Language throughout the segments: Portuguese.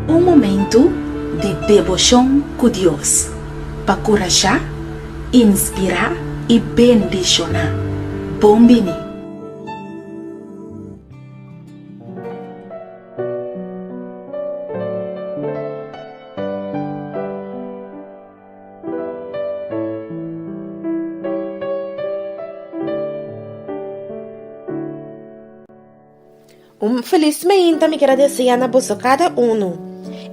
Um momento de devoção com Deus, para encorajar, inspirar e bendicionar. Bom-vindo. Feliz meinta me quero desejar na bolsa cada um.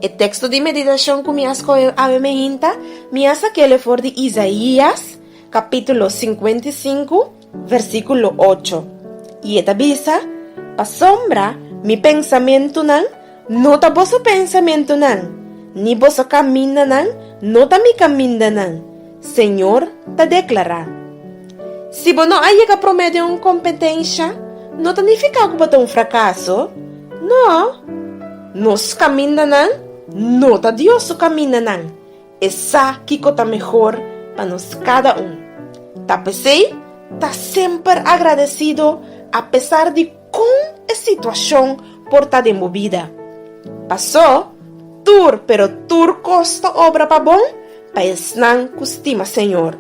O texto de meditação que me escolheu a meinta me aquele for de Isaías, capítulo 55, versículo 8. E esta bisa, pa sombra, mi pensamento não tá vosso pensamento ni vosso caminho não tá mi caminho Senhor tá declarar. Se você não aí que promete uma competência, não significa que você é um fracasso. Não. Nos caminhos não está Deus caminho essa que está melhor para nós cada um. Tá pensei? Tá sempre agradecido apesar de como a situação por estar de movida. Passou, pero custa obra para bom, para esnan costima Senhor.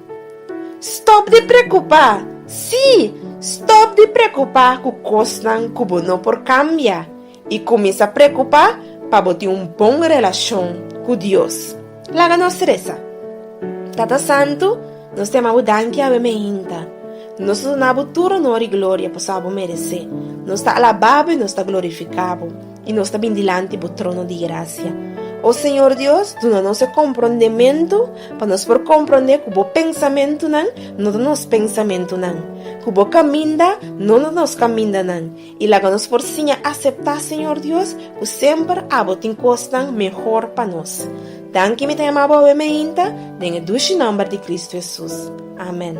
Stop de preocupar. Sim, stop de preocupar com coisas que você não por cambiar e comece a preocupar para ter uma boa relação com Deus. Laga nossa reza. Tata Santo, nós temos a dança a meinta. Nós donamos toda honra e glória para saber merecer. Nós está alabado e nós está glorificado. E nós está bem diante do trono de graça. O Senhor Deus, dá nosso compreendimento para nós por compreender que o pensamento não é nosso pensamento que o caminho não é nosso caminho e lá nós por sim aceitar Senhor Deus que sempre há tem coisas melhor para nós. Danke me tem amado a meinta, em o nome de Cristo Jesus. Amém.